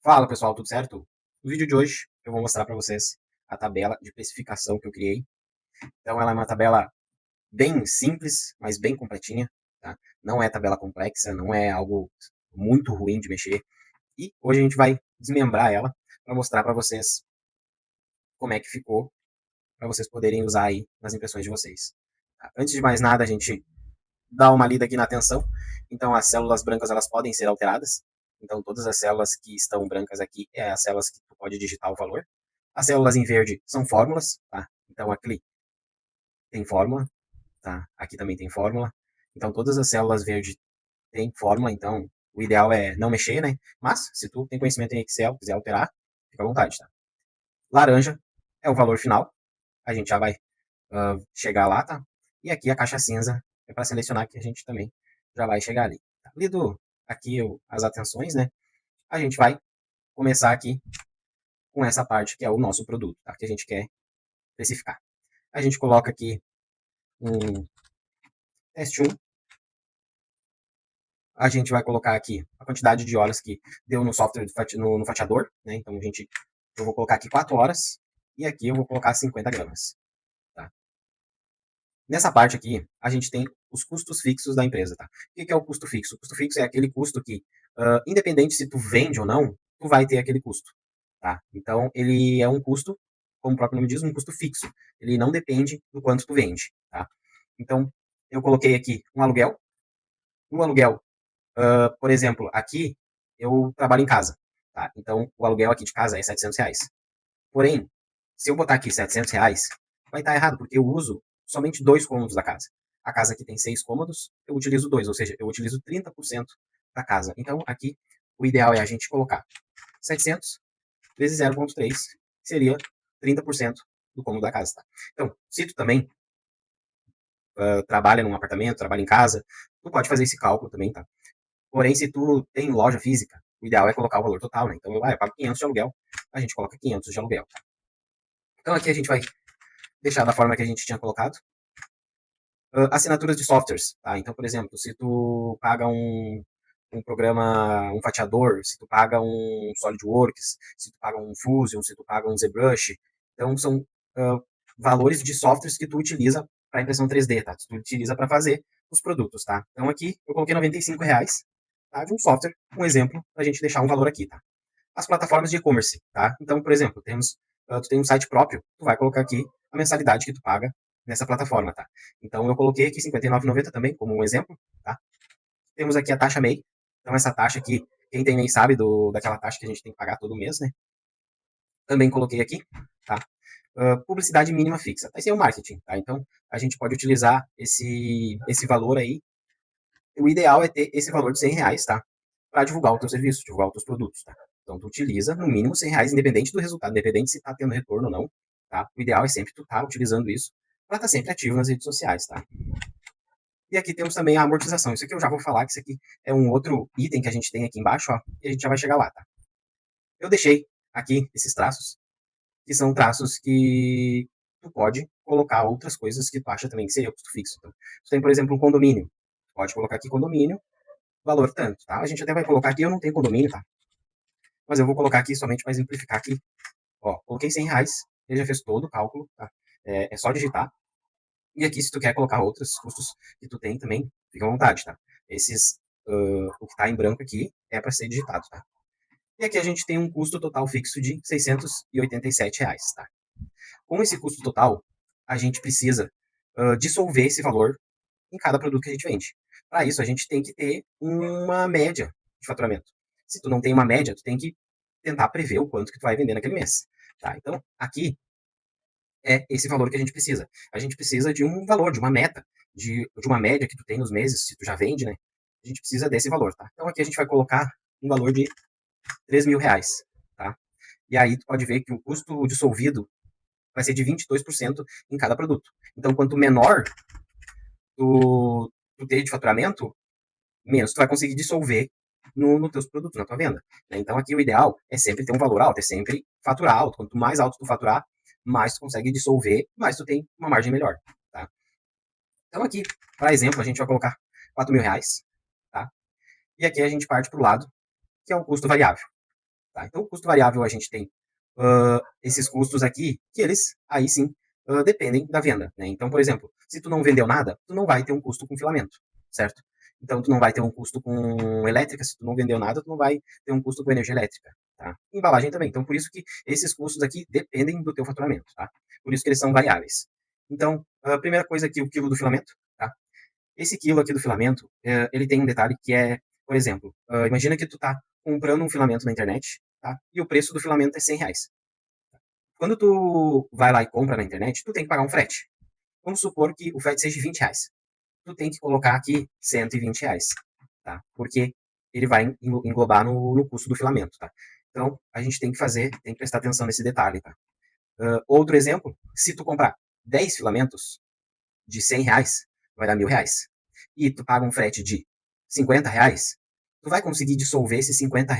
Fala pessoal, tudo certo? No vídeo de hoje eu vou mostrar para vocês a tabela de precificação que eu criei. Então ela é uma tabela bem simples, mas bem completinha, tá? Não é tabela complexa, não é algo muito ruim de mexer. E hoje a gente vai desmembrar ela para mostrar para vocês como é que ficou, para vocês poderem usar aí nas impressões de vocês. Tá? Antes de mais nada, a gente dá uma lida aqui na atenção. Então as células brancas elas podem ser alteradas. Então todas as células que estão brancas aqui é as células que tu pode digitar o valor. As células em verde são fórmulas, tá? Então aqui tem fórmula, tá? Aqui também tem fórmula. Então todas as células verde têm fórmula, então o ideal é não mexer, né? Mas se tu tem conhecimento em Excel, quiser alterar, fica à vontade, tá? Laranja é o valor final. A gente já vai chegar lá, tá? E aqui a caixa cinza é para selecionar que a gente também já vai chegar ali. Tá? Lido aqui as atenções, né? A gente vai começar aqui com essa parte que é o nosso produto, tá? Que a gente quer especificar. A gente coloca aqui um teste 1, a gente vai colocar aqui a quantidade de horas que deu no software no fatiador, né? Então eu vou colocar aqui 4 horas e aqui eu vou colocar 50 gramas. Tá? Nessa parte aqui, a gente tem os custos fixos da empresa, tá? O que é o custo fixo? O custo fixo é aquele custo que, independente se tu vende ou não, tu vai ter aquele custo, tá? Então, ele é um custo, como o próprio nome diz, um custo fixo. Ele não depende do quanto tu vende, tá? Então, eu coloquei aqui um aluguel. Um aluguel, por exemplo, aqui eu trabalho em casa, tá? Então, o aluguel aqui de casa é R$ 700. Porém, se eu botar aqui R$ 700, vai estar errado, porque eu uso somente 2 cômodos da casa. A casa aqui tem 6 cômodos, eu utilizo dois, ou seja, eu utilizo 30% da casa. Então, aqui, o ideal é a gente colocar 700 vezes 0,3, que seria 30% do cômodo da casa. Tá? Então, se tu também trabalha num apartamento, trabalha em casa, tu pode fazer esse cálculo também, tá? Porém, se tu tem loja física, o ideal é colocar o valor total, né? Então, eu pago 500 de aluguel, a gente coloca 500 de aluguel. Tá? Então, aqui a gente vai deixar da forma que a gente tinha colocado. Assinaturas de softwares, tá? Então, por exemplo, se tu paga um programa, um fatiador, se tu paga um SolidWorks, se tu paga um Fusion, se tu paga um ZBrush, então são uh, valores de softwares que tu utiliza para impressão 3D, tá? Tu utiliza para fazer os produtos, tá? Então aqui eu coloquei R$ 95, tá? De um software, um exemplo, para a gente deixar um valor aqui, tá? As plataformas de e-commerce, tá? Então, por exemplo, tu tem um site próprio, tu vai colocar aqui a mensalidade que tu paga nessa plataforma, tá? Então, eu coloquei aqui R$ 59,90 também, como um exemplo, tá? Temos aqui a taxa MEI. Então, essa taxa aqui, quem tem MEI sabe daquela taxa que a gente tem que pagar todo mês, né? Também coloquei aqui, tá? Publicidade mínima fixa. Esse é o marketing, tá? Então, a gente pode utilizar esse valor aí. O ideal é ter esse valor de R$ 100, tá? Para divulgar o teu serviço, divulgar os teus produtos, tá? Então, tu utiliza no mínimo R$ 100, independente do resultado, independente se está tendo retorno ou não, tá? O ideal é sempre tu estar utilizando isso para estar sempre ativo nas redes sociais, tá? E aqui temos também a amortização. Isso aqui eu já vou falar, que isso aqui é um outro item que a gente tem aqui embaixo, ó, e a gente já vai chegar lá, tá? Eu deixei aqui esses traços, que são traços que tu pode colocar outras coisas que tu acha também que seria custo fixo. Então, tu tem, por exemplo, um condomínio. Tu pode colocar aqui condomínio, valor tanto, tá? A gente até vai colocar aqui, eu não tenho condomínio, tá? Mas eu vou colocar aqui somente para exemplificar aqui. Ó, coloquei R$ 100, ele já fez todo o cálculo, tá? É só digitar. E aqui, se tu quer colocar outros custos que tu tem também, fica à vontade, tá? O que tá em branco aqui é para ser digitado, tá? E aqui a gente tem um custo total fixo de R$ 687, tá? Com esse custo total, a gente precisa dissolver esse valor em cada produto que a gente vende. Para isso, a gente tem que ter uma média de faturamento. Se tu não tem uma média, tu tem que tentar prever o quanto que tu vai vender naquele mês. Tá? Então, aqui é esse valor que a gente precisa. A gente precisa de um valor, de uma meta, de uma média que tu tem nos meses, se tu já vende, né? A gente precisa desse valor, tá? Então, aqui a gente vai colocar um valor de R$ 3.000, tá? E aí tu pode ver que o custo dissolvido vai ser de 22% em cada produto. Então, quanto menor tu ter de faturamento, menos tu vai conseguir dissolver no teus produtos, na tua venda. Né? Então, aqui o ideal é sempre ter um valor alto, é sempre faturar alto. Quanto mais alto tu faturar, mais tu consegue dissolver, mais tu tem uma margem melhor. Tá? Então, aqui, para exemplo, a gente vai colocar R$ 4.000, tá? E aqui a gente parte para o lado, que é o custo variável. tá? Então, o custo variável a gente tem esses custos aqui, que eles, aí sim, dependem da venda, né? Então, por exemplo, se tu não vendeu nada, tu não vai ter um custo com filamento, certo? Então, tu não vai ter um custo com elétrica, se tu não vendeu nada, tu não vai ter um custo com energia elétrica, tá? Embalagem também. Então, por isso que esses custos aqui dependem do teu faturamento, tá? Por isso que eles são variáveis. Então, a primeira coisa aqui, o quilo do filamento, tá? Esse quilo aqui do filamento, ele tem um detalhe que é, por exemplo, imagina que tu tá comprando um filamento na internet, tá? E o preço do filamento é R$ 100. Quando tu vai lá e compra na internet, tu tem que pagar um frete. Vamos supor que o frete seja R$ 20. Tu tem que colocar aqui R$ 120, tá? Porque ele vai englobar no custo do filamento, tá? Então, a gente tem que fazer, tem que prestar atenção nesse detalhe, tá? Outro exemplo, se tu comprar 10 filamentos de R$ 100, vai dar R$ 1.000. E tu paga um frete de R$ 50, tu vai conseguir dissolver esses R$ 50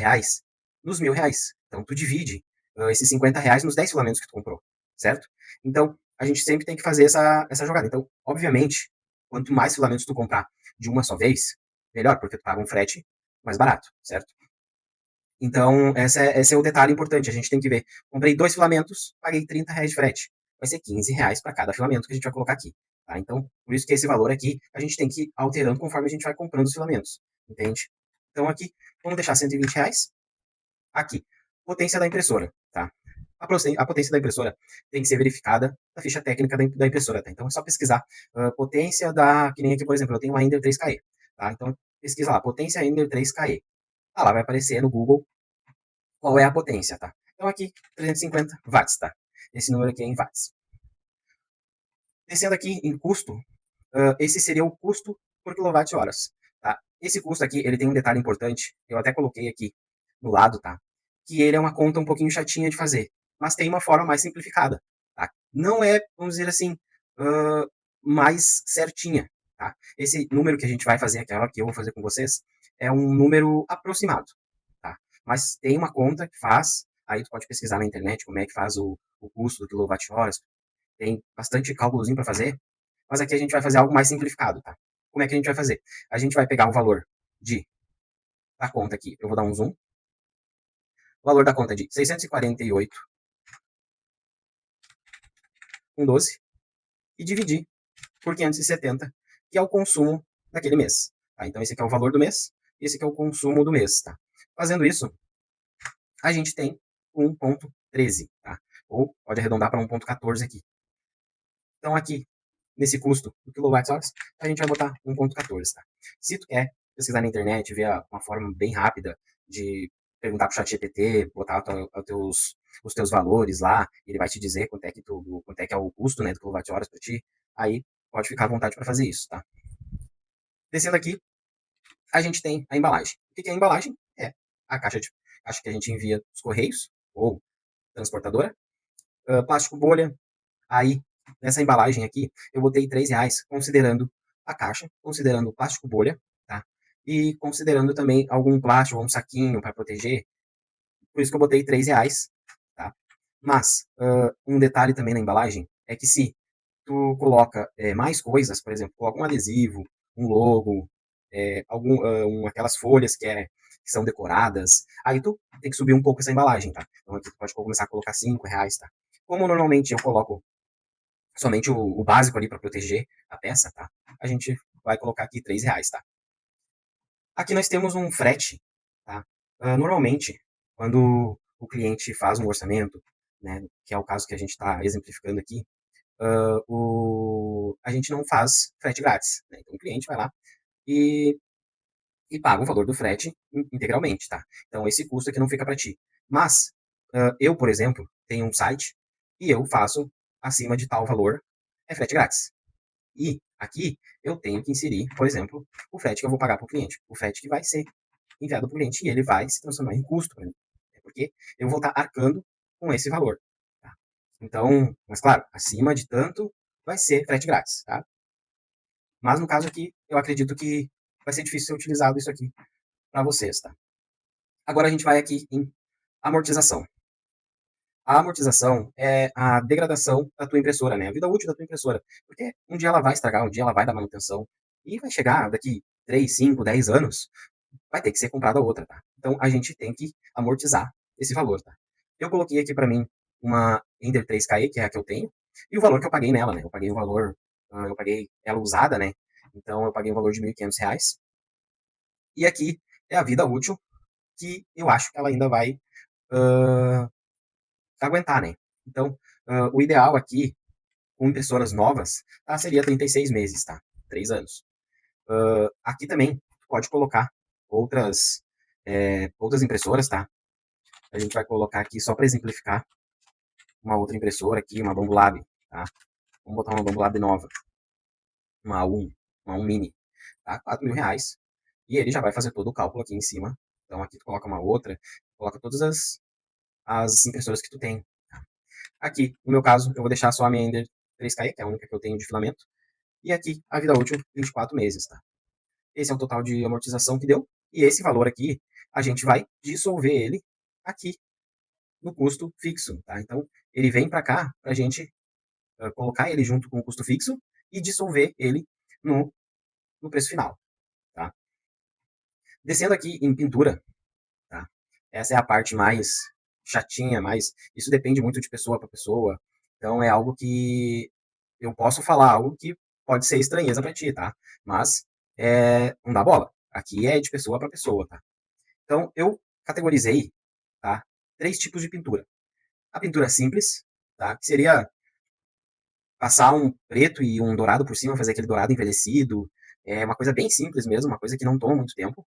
nos R$ 1.000. Então, tu divide esses R$ 50 nos 10 filamentos que tu comprou, certo? Então, a gente sempre tem que fazer essa jogada. Então, obviamente, quanto mais filamentos tu comprar de uma só vez, melhor, porque tu paga um frete mais barato, certo? Então, esse é o detalhe importante. A gente tem que ver. Comprei 2 filamentos, paguei R$ 30 de frete. Vai ser R$ 15 para cada filamento que a gente vai colocar aqui. Tá? Então, por isso que esse valor aqui, a gente tem que ir alterando conforme a gente vai comprando os filamentos. Entende? Então, aqui, vamos deixar R$ 120. Aqui, potência da impressora. Tá? A potência da impressora tem que ser verificada na ficha técnica da impressora. Tá? Então, é só pesquisar potência da. Que nem aqui, por exemplo, eu tenho uma Ender 3KE. Tá? Então, pesquisa lá, potência Ender 3KE. Ah, lá vai aparecer no Google qual é a potência, tá? Então aqui, 350 watts, tá? Esse número aqui é em watts. Descendo aqui em custo, esse seria o custo por quilowatt-horas, tá? Esse custo aqui, ele tem um detalhe importante, eu até coloquei aqui no lado, tá? Que ele é uma conta um pouquinho chatinha de fazer, mas tem uma forma mais simplificada, tá? Não é, vamos dizer assim, mais certinha, tá? Esse número que a gente vai fazer, aquela que eu vou fazer com vocês, é um número aproximado, tá? Mas tem uma conta que faz, aí tu pode pesquisar na internet como é que faz o custo do quilowatt-horas, tem bastante cálculozinho para fazer, mas aqui a gente vai fazer algo mais simplificado, tá? Como é que a gente vai fazer? A gente vai pegar o valor da conta aqui, eu vou dar um zoom, o valor da conta de 648,12 e dividir por 570, que é o consumo daquele mês. Tá? Então, esse aqui é o valor do mês, e esse aqui é o consumo do mês. Tá? Fazendo isso, a gente tem 1,13, tá? Ou pode arredondar para 1,14 aqui. Então, aqui, nesse custo do quilowatt-horas, a gente vai botar 1,14. Tá? Se tu quer pesquisar na internet, ver uma forma bem rápida de perguntar para o ChatGPT, botar os teus valores lá, ele vai te dizer quanto é que é o custo, né, do quilowatt-horas para ti, aí pode ficar à vontade para fazer isso, tá? Descendo aqui, a gente tem a embalagem. O que é a embalagem? É a caixa que a gente envia os correios ou transportadora, plástico bolha. Aí, nessa embalagem aqui, eu botei R$ 3, considerando a caixa, considerando o plástico bolha, tá? E considerando também algum plástico, um saquinho para proteger. Por isso que eu botei R$ 3, tá? Mas, um detalhe também na embalagem é que se tu coloca mais coisas, por exemplo, coloca um adesivo, um logo, aquelas folhas que são decoradas, aí tu tem que subir um pouco essa embalagem, tá? Então aqui tu pode começar a colocar R$ 5, tá? Como normalmente eu coloco somente o básico ali para proteger a peça, tá? A gente vai colocar aqui R$ 3, tá? Aqui nós temos um frete, tá? Normalmente, quando o cliente faz um orçamento, né, que é o caso que a gente está exemplificando aqui, a gente não faz frete grátis, né? Então o cliente vai lá e, e paga o valor do frete integralmente, tá? Então esse custo aqui não fica para ti. Mas eu, por exemplo, tenho um site e eu faço acima de tal valor, é frete grátis. E aqui eu tenho que inserir, por exemplo, o frete que eu vou pagar para o cliente, o frete que vai ser enviado para o cliente e ele vai se transformar em custo para mim. Porque eu vou estar arcando com esse valor. Tá? Então, mas claro, acima de tanto vai ser frete grátis. Tá? Mas no caso aqui, eu acredito que vai ser difícil ser utilizado isso aqui para vocês. Tá? Agora a gente vai aqui em amortização. A amortização é a degradação da tua impressora, né? A vida útil da tua impressora. Porque um dia ela vai estragar, um dia ela vai dar manutenção. E vai chegar daqui 3, 5, 10 anos, vai ter que ser comprada outra, tá? Então a gente tem que amortizar esse valor, tá? Eu coloquei aqui para mim uma Ender 3KE, que é a que eu tenho, e o valor que eu paguei nela, né? Eu paguei o valor, eu paguei ela usada, né? Então eu paguei um valor de R$ 1.500. E aqui é a vida útil que eu acho que ela ainda vai uh, aguentar, né? Então, o ideal aqui, com impressoras novas, tá, seria 36 meses, tá? 3 anos. Aqui também pode colocar outras, outras impressoras, tá? A gente vai colocar aqui, só para exemplificar, uma outra impressora aqui, uma Bambolab, tá? Vamos botar uma Bambolab nova, uma A1, uma A1 Mini, tá? R$ 4.000. E ele já vai fazer todo o cálculo aqui em cima. Então aqui tu coloca uma outra, coloca todas as impressoras que tu tem. Tá? Aqui, no meu caso, eu vou deixar só a minha Ender 3KE, que é a única que eu tenho de filamento. E aqui, a vida útil, 24 meses, tá? Esse é o total de amortização que deu. E esse valor aqui, a gente vai dissolver ele aqui no custo fixo, tá? Então, ele vem para cá para a gente colocar ele junto com o custo fixo e dissolver ele no, no preço final, tá? Descendo aqui em pintura, tá? Essa é a parte mais chatinha, mas isso depende muito de pessoa para pessoa. Então, é algo que eu posso falar, algo que pode ser estranheza para ti, tá? Mas não dá bola. Aqui é de pessoa para pessoa, tá? Então, eu categorizei, tá? 3 tipos de pintura. A pintura simples, tá? Que seria passar um preto e um dourado por cima, fazer aquele dourado envelhecido. É uma coisa bem simples mesmo, uma coisa que não toma muito tempo.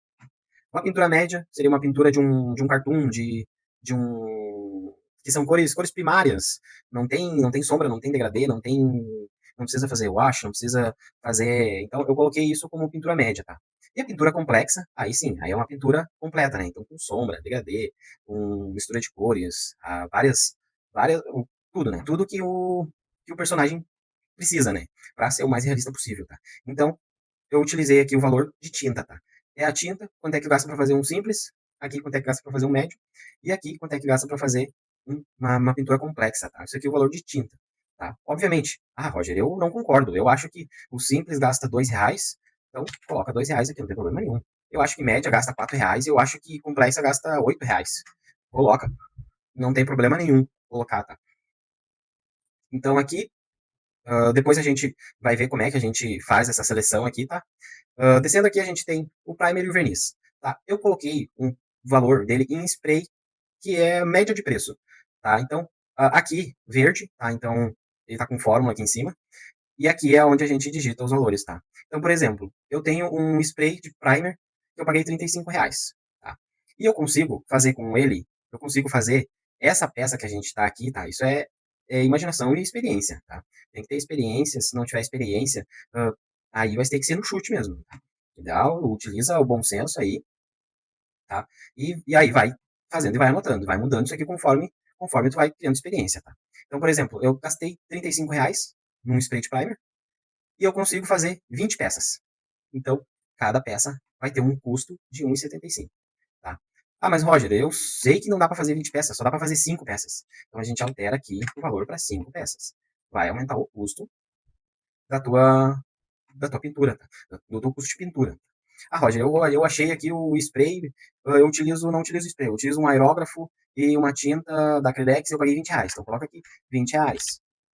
Uma pintura média seria uma pintura de um cartoon, de um que são cores primárias. Não tem sombra, não tem degradê, não precisa fazer wash, não precisa fazer. Então eu coloquei isso como pintura média, tá? E a pintura complexa, aí sim, aí é uma pintura completa, né? Então com sombra, degradê, com mistura de cores, várias, tudo, né? Tudo que o personagem precisa, né? Para ser o mais realista possível, tá? Então eu utilizei aqui o valor de tinta, tá? É a tinta, quanto é que gasta para fazer um simples, aqui quanto é que gasta para fazer um médio, e aqui quanto é que gasta para fazer uma pintura complexa, tá? Isso aqui é o valor de tinta, tá? Obviamente, Roger, eu não concordo, eu acho que o simples gasta R$ 2, então coloca R$ 2 aqui, não tem problema nenhum. Eu acho que média gasta R$ 4, eu acho que complexa gasta R$ 8. Coloca, não tem problema nenhum colocar, tá? Então aqui, depois a gente vai ver como é que a gente faz essa seleção aqui, tá? Descendo aqui, a gente tem o primer e o verniz. Tá? Eu coloquei um valor dele em spray, que é média de preço. Tá? Então, aqui, verde, tá? Então, ele está com fórmula aqui em cima. E aqui é onde a gente digita os valores. Tá? Então, por exemplo, eu tenho um spray de primer que eu paguei R$ 35. Tá? E eu consigo fazer com ele, eu consigo fazer essa peça que a gente está aqui, tá? Isso é imaginação e experiência, tá? Tem que ter experiência, se não tiver experiência, aí vai ter que ser no chute mesmo. Tá? Ideal, utiliza o bom senso aí, tá? E aí vai fazendo e vai anotando, vai mudando isso aqui conforme tu vai criando experiência, tá? Então, por exemplo, eu gastei R$ 35 num spray de primer e eu consigo fazer 20 peças. Então, cada peça vai ter um custo de R$ 1,75, tá? Mas Roger, eu sei que não dá para fazer 20 peças, só dá para fazer 5 peças. Então a gente altera aqui o valor para 5 peças. Vai aumentar o custo da tua, da tua pintura, tá? Do custo de pintura. Roger, eu achei aqui o spray, eu não utilizo spray, eu utilizo um aerógrafo e uma tinta da Acrylex, eu paguei R$ 20. Então coloca aqui R$ 20.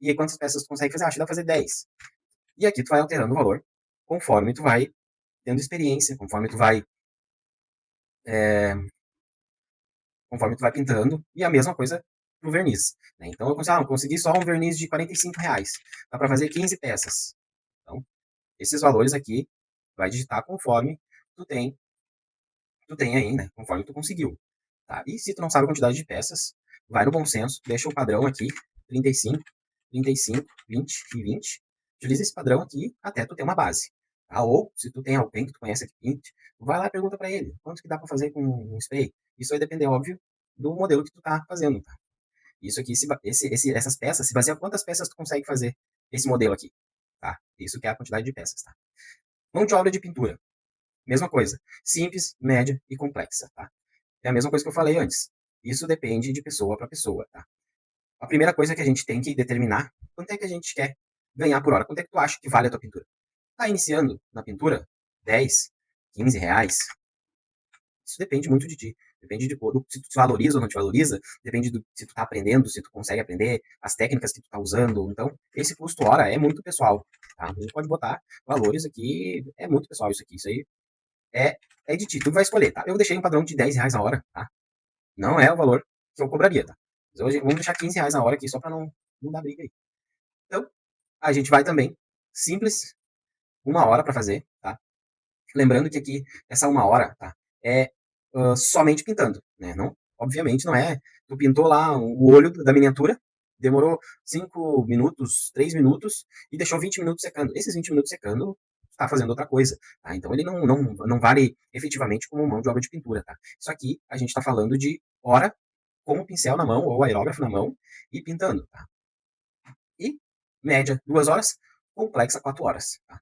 E aí quantas peças tu consegue fazer? Acho que dá pra fazer 10. E aqui tu vai alterando o valor conforme tu vai tendo experiência, conforme tu vai pintando, e a mesma coisa pro verniz. Né? Então eu consegui só um verniz de R$ 45. Dá para fazer 15 peças. Então, esses valores aqui vai digitar conforme tu tem, tu tem aí, né? Conforme tu conseguiu. Tá? E se tu não sabe a quantidade de peças, vai no bom senso, deixa o padrão aqui, 35, 35, 20 e 20. Utiliza esse padrão aqui até tu ter uma base. Tá? Ou, se tu tem alguém que tu conhece que pinte, vai lá e pergunta para ele, quanto que dá para fazer com um spray? Isso vai depender, óbvio, do modelo que tu tá fazendo, tá? Isso aqui, essas peças, se baseia quantas peças tu consegue fazer esse modelo aqui, tá? Isso que é a quantidade de peças, tá? Mão de obra de pintura, mesma coisa. Simples, média e complexa, tá? É a mesma coisa que eu falei antes. Isso depende de pessoa para pessoa, tá? A primeira coisa que a gente tem que determinar, quanto é que a gente quer ganhar por hora? Quanto é que tu acha que vale a tua pintura? Tá iniciando na pintura? 10, R$ 15? Isso depende muito de ti. depende se tu te valoriza ou não te valoriza, depende se tu tá aprendendo, se tu consegue aprender, as técnicas que tu tá usando. Então, esse custo hora é muito pessoal, tá? A gente pode botar valores aqui, é muito pessoal isso aqui. Isso aí é, é de ti, tu vai escolher, tá? Eu deixei um padrão de R$ 10 a hora, tá? Não é o valor que eu cobraria, tá? Mas hoje vamos deixar R$ 15 a hora aqui, só pra não dar briga aí. Então, a gente vai também, simples, 1 hora para fazer, tá? Lembrando que aqui, essa 1 hora, tá? É somente pintando, né? Não, obviamente não é. Tu pintou lá o olho da miniatura, demorou 5 minutos, 3 minutos e deixou 20 minutos secando. Esses 20 minutos secando, tá fazendo outra coisa, tá? Então ele não vale efetivamente como mão de obra de pintura, tá? Isso aqui a gente tá falando de hora com o pincel na mão ou aerógrafo na mão e pintando, tá? E média 2 horas, complexa 4 horas, tá?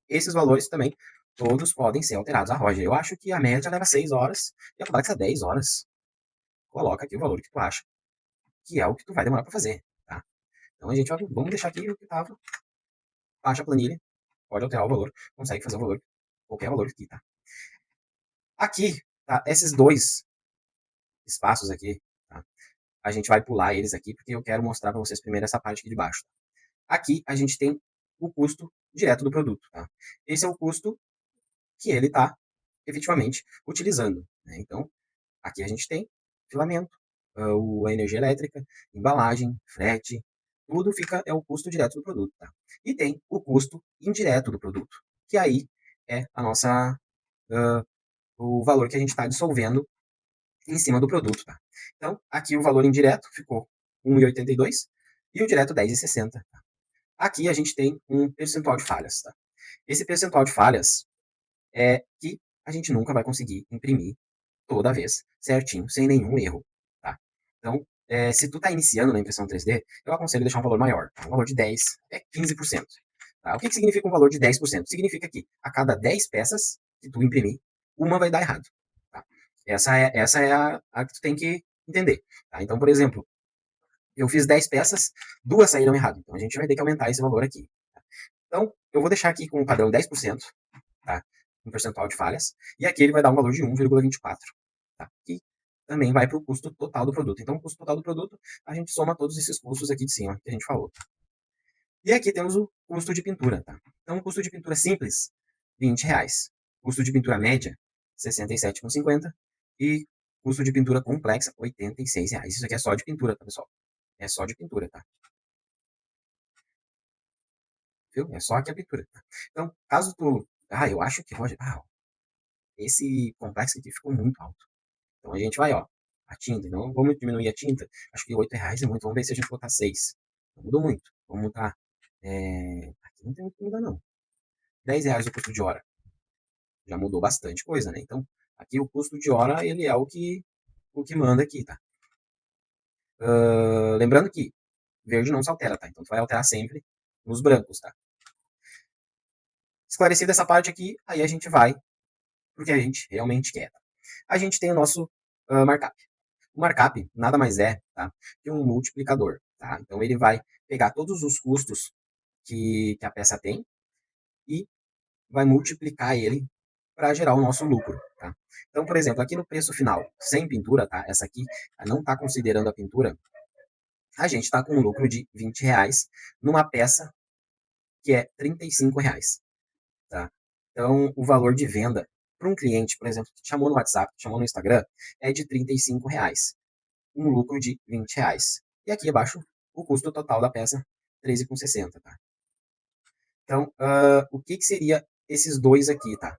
Esses valores também, todos podem ser alterados. Ah, Roger, eu acho que a média leva 6 horas e a complexa 10 horas. Coloca aqui o valor que tu acha, que é o que tu vai demorar para fazer, tá? Então a gente vai, vamos deixar aqui o que tava, baixa a planilha, pode alterar o valor, consegue fazer o valor, qualquer valor aqui, tá? Aqui, tá? Esses dois espaços aqui, tá? A gente vai pular eles aqui, porque eu quero mostrar para vocês primeiro essa parte aqui de baixo. Aqui a gente tem o custo direto do produto, tá? Esse é o custo que ele está efetivamente utilizando, né? Então, aqui a gente tem filamento, a energia elétrica, embalagem, frete, tudo fica é o custo direto do produto, tá? E tem o custo indireto do produto, que aí é a nossa o valor que a gente está dissolvendo em cima do produto, tá? Então, aqui o valor indireto ficou 1,82 e o direto 10,60. Tá? Aqui a gente tem um percentual de falhas, tá? Esse percentual de falhas é que a gente nunca vai conseguir imprimir toda vez certinho, sem nenhum erro, tá? Então, se tu tá iniciando na impressão 3D, eu aconselho deixar um valor maior, tá? Um valor de 10 é 15%. Tá? O que significa um valor de 10%? Significa que a cada 10 peças que tu imprimir, uma vai dar errado. Tá? Essa é a que tu tem que entender. Tá? Então, por exemplo, eu fiz 10 peças, 2 saíram errado. Então, a gente vai ter que aumentar esse valor aqui. Tá? Então, eu vou deixar aqui com o padrão 10%, tá? Um percentual de falhas, e aqui ele vai dar um valor de 1,24. Tá? Que também vai para o custo total do produto. Então, o custo total do produto, a gente soma todos esses custos aqui de cima que a gente falou. E aqui temos o custo de pintura. Tá? Então, o custo de pintura simples, R$ 20. Custo de pintura média, R$ 67,50. E custo de pintura complexa, R$ 86. Isso aqui é só de pintura, tá, pessoal? É só de pintura, tá? Viu? É só aqui a pintura. Tá? Então, caso tu... Ah, eu acho que, Roger, esse complexo aqui ficou muito alto. Então, a gente vai, ó, a tinta. Então, vamos diminuir a tinta. Acho que R$ 8 é muito. Vamos ver se a gente botar 6. Não mudou muito. Vamos botar... Aqui não tem muito que mudar, não. R$ 10 o custo de hora. Já mudou bastante coisa, né? Então, aqui o custo de hora, ele é o que manda aqui, tá? Lembrando que verde não se altera, tá? Então, tu vai alterar sempre nos brancos, tá? Esclarecida essa parte aqui, aí a gente vai pro que a gente realmente quer. Tá? A gente tem o nosso markup. O markup nada mais é, tá, que um multiplicador. Tá? Então, ele vai pegar todos os custos que a peça tem e vai multiplicar ele para gerar o nosso lucro. Tá? Então, por exemplo, aqui no preço final, sem pintura, tá? Essa aqui não está considerando a pintura, a gente está com um lucro de R$ 20 numa peça que é R$ 35. Tá? Então, o valor de venda para um cliente, por exemplo, que te chamou no WhatsApp, que te chamou no Instagram, é de R$ 35. Um lucro de R$ 20. E aqui abaixo, o custo total da peça, R$ 13,60. Tá? Então, o que seria esses dois aqui, tá?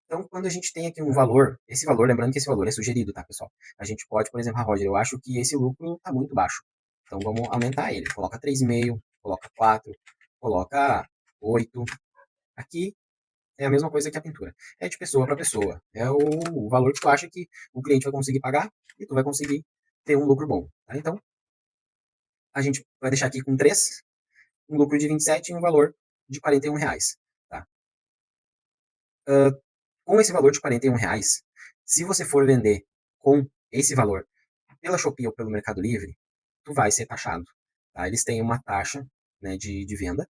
Então, quando a gente tem aqui um valor, esse valor, lembrando que esse valor é sugerido, tá, pessoal? A gente pode, por exemplo, Roger, eu acho que esse lucro está muito baixo. Então, vamos aumentar ele. Coloca 3,5, coloca 4, coloca 8. Aqui é a mesma coisa que a pintura. É de pessoa para pessoa. É o valor que tu acha que o cliente vai conseguir pagar e tu vai conseguir ter um lucro bom. Tá? Então, a gente vai deixar aqui com 3, um lucro de 27 e um valor de R$ 41. Tá? Com esse valor de R$ 41, se você for vender com esse valor pela Shopee ou pelo Mercado Livre, tu vai ser taxado. Tá? Eles têm uma taxa, né, de venda.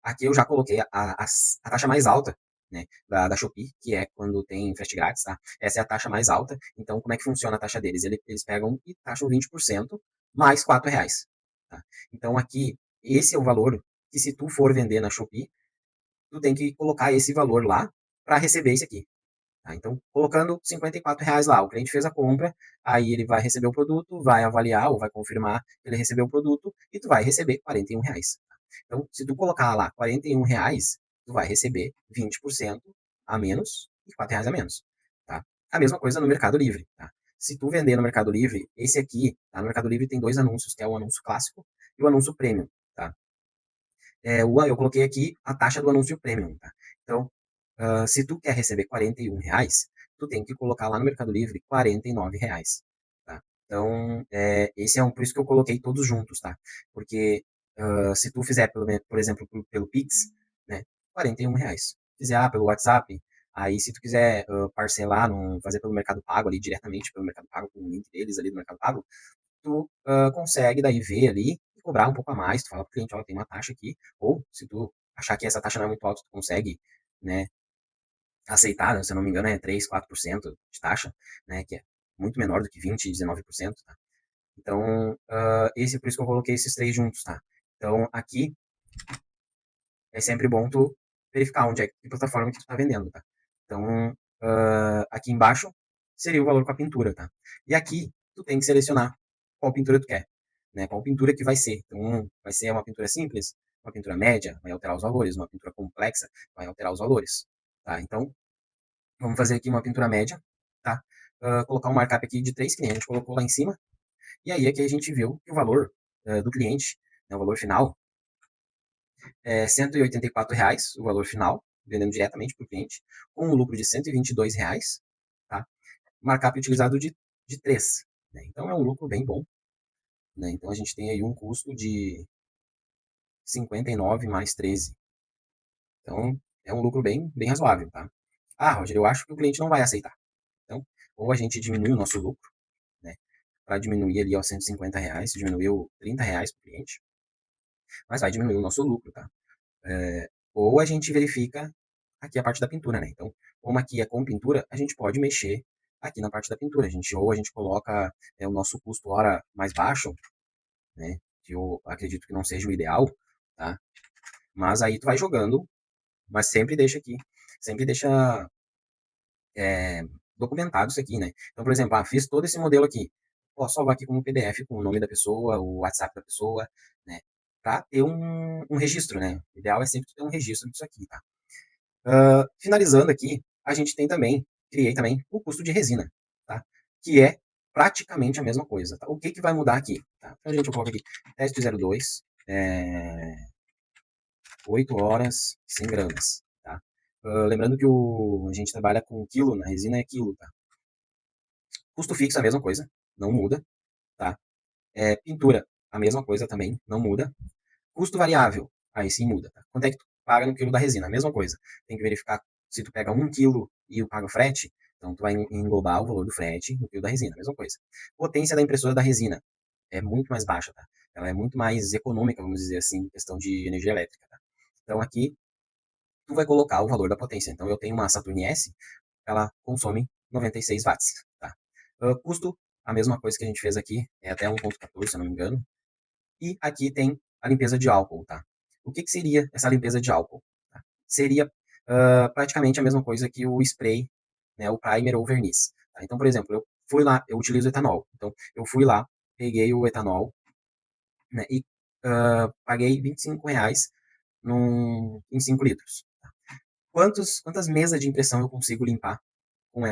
Aqui eu já coloquei a taxa mais alta né, da Shopee, que é quando tem frete grátis, tá? Essa é a taxa mais alta. Então, como é que funciona a taxa deles? Eles pegam e taxam 20% mais R$ 4, tá? Então, aqui, esse é o valor que se tu for vender na Shopee, tu tem que colocar esse valor lá para receber esse aqui. Tá? Então, colocando R$ 54 lá, o cliente fez a compra, aí ele vai receber o produto, vai avaliar ou vai confirmar que ele recebeu o produto e tu vai receber R$ 41. Então, se tu colocar lá R$ 41, tu vai receber 20% a menos e R$ 4 a menos. Tá? A mesma coisa no Mercado Livre. Tá? Se tu vender no Mercado Livre, esse aqui, tá? No Mercado Livre tem dois anúncios, que é o anúncio clássico e o anúncio premium. Tá? Eu coloquei aqui a taxa do anúncio premium, tá? Então, se tu quer receber R$ 41, tu tem que colocar lá no Mercado Livre R$ 49, tá? Então, esse é por isso que eu coloquei todos juntos, tá? Porque se tu fizer, por exemplo, pelo Pix, né, R$ 41. Se fizer pelo WhatsApp, aí se tu quiser parcelar, fazer pelo Mercado Pago ali, diretamente pelo Mercado Pago, com o link deles ali do Mercado Pago, tu consegue daí ver ali e cobrar um pouco a mais. Tu fala pro cliente, ó, tem uma taxa aqui. Ou se tu achar que essa taxa não é muito alta, tu consegue, né, aceitar, né, se eu não me engano, é 3, 4% de taxa, né, que é muito menor do que 20, 19%, tá? Então, por isso que eu coloquei esses três juntos, tá? Então, aqui é sempre bom tu verificar onde é que plataforma que tu tá vendendo, tá? Então, aqui embaixo seria o valor com a pintura, tá? E aqui tu tem que selecionar qual pintura tu quer, né? Qual pintura que vai ser. Então, vai ser uma pintura simples, uma pintura média, vai alterar os valores, uma pintura complexa, vai alterar os valores, tá? Então, vamos fazer aqui uma pintura média, tá? Colocar um markup aqui de 3 que nem a gente colocou lá em cima, e aí aqui a gente viu que o valor do cliente, né, o valor final, é R$ 184, o valor final, vendendo diretamente para o cliente, com um lucro de R$ 122, tá? Markup utilizado de 3, né? Então é um lucro bem bom, né? Então a gente tem aí um custo de 59 mais 13. Então é um lucro bem razoável, tá? Ah, Roger, eu acho que o cliente não vai aceitar. Então, ou a gente diminui o nosso lucro, né? Para diminuir ali aos R$ 150, diminuiu R$ 30 para o cliente, mas vai diminuir o nosso lucro, tá? Ou a gente verifica aqui a parte da pintura, né? Então, como aqui é com pintura, a gente pode mexer aqui na parte da pintura. Ou a gente coloca o nosso custo hora mais baixo, né? Que eu acredito que não seja o ideal, tá? Mas aí tu vai jogando, mas sempre deixa documentado isso aqui, né? Então, por exemplo, fiz todo esse modelo aqui. Posso salvar aqui como PDF com o nome da pessoa, o WhatsApp da pessoa, né? Para ter um registro, né? O ideal é sempre ter um registro disso aqui, tá? Finalizando aqui, a gente criei também o custo de resina, tá? Que é praticamente a mesma coisa, tá? O que vai mudar aqui? Tá? Então, eu coloco aqui, teste 02, 8 horas, 100 gramas, tá? Lembrando que a gente trabalha com quilo, na resina é quilo, tá? Custo fixo é a mesma coisa, não muda, tá? Pintura, a mesma coisa também, não muda. Custo variável, aí sim muda, tá? Quanto é que tu paga no quilo da resina? A mesma coisa. Tem que verificar se tu pega 1 quilo e paga o frete, então tu vai englobar o valor do frete no quilo da resina, a mesma coisa. Potência da impressora da resina é muito mais baixa, tá? Ela é muito mais econômica, vamos dizer assim, em questão de energia elétrica, tá? Então aqui tu vai colocar o valor da potência. Então eu tenho uma Saturn S, ela consome 96 watts, tá? Custo, a mesma coisa que a gente fez aqui, é até 1.14, se eu não me engano. E aqui tem a limpeza de álcool, tá? O que seria essa limpeza de álcool? Tá? Seria praticamente a mesma coisa que o spray, né, o primer ou verniz. Tá? Então, por exemplo, eu fui lá, eu utilizo etanol. Então, eu fui lá, peguei o etanol, né, e paguei R$ 25 em 5 litros. Tá? Quantas mesas de impressão eu consigo limpar com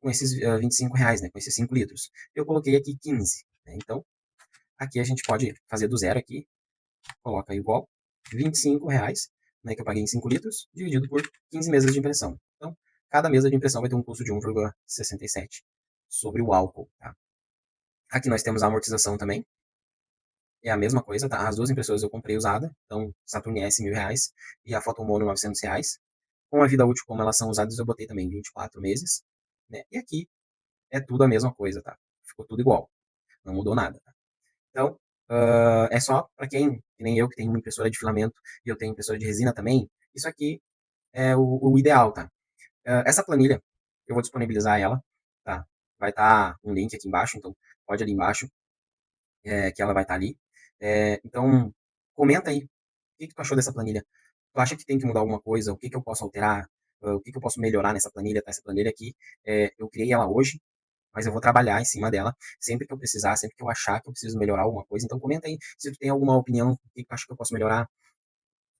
com esses R$ 25, né, com esses 5 litros? Eu coloquei aqui 15. Né? Então, aqui a gente pode fazer do zero aqui, coloca igual R$ 25, né, que eu paguei em 5 litros, dividido por 15 mesas de impressão. Então, cada mesa de impressão vai ter um custo de 1,67 sobre o álcool. Tá? Aqui nós temos a amortização também, é a mesma coisa, tá? As duas impressoras eu comprei usada, então Saturn S R$ 1.000 e a Photomono R$ 900. Com a vida útil como elas são usadas, eu botei também 24 meses, né? E aqui é tudo a mesma coisa, tá? Ficou tudo igual, não mudou nada. Tá? Então, é só para quem, que nem eu, que tem uma impressora de filamento e eu tenho impressora de resina também, isso aqui é o ideal, tá? Essa planilha, eu vou disponibilizar ela, tá? Vai estar um link aqui embaixo, então pode ali embaixo, que ela vai estar ali. Então, comenta aí, o que que tu achou dessa planilha? Tu acha que tem que mudar alguma coisa? O que que eu posso alterar? O que que eu posso melhorar nessa planilha? Tá? Essa planilha aqui, eu criei ela hoje, mas eu vou trabalhar em cima dela sempre que eu precisar, sempre que eu achar que eu preciso melhorar alguma coisa. Então comenta aí se tu tem alguma opinião, o que tu acha que eu posso melhorar,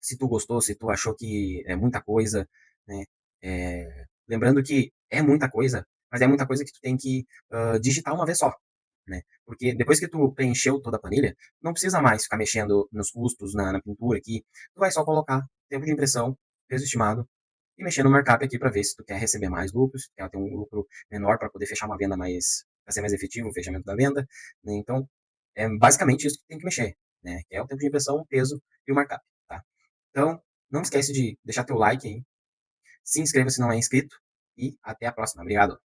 se tu gostou, se tu achou que é muita coisa, né? Lembrando que é muita coisa, mas é muita coisa que tu tem que digitar uma vez só, né? Porque depois que tu preencheu toda a planilha, não precisa mais ficar mexendo nos custos, na pintura aqui. Tu vai só colocar tempo de impressão, peso estimado e mexer no markup aqui para ver se tu quer receber mais lucros, se tu quer ter um lucro menor para poder fechar uma venda mais, para ser mais efetivo o fechamento da venda, né? Então, é basicamente isso que tu tem que mexer, né? Que é o tempo de impressão, o peso e o markup, tá? Então, não esquece de deixar teu like aí, se inscreva se não é inscrito e até a próxima. Obrigado.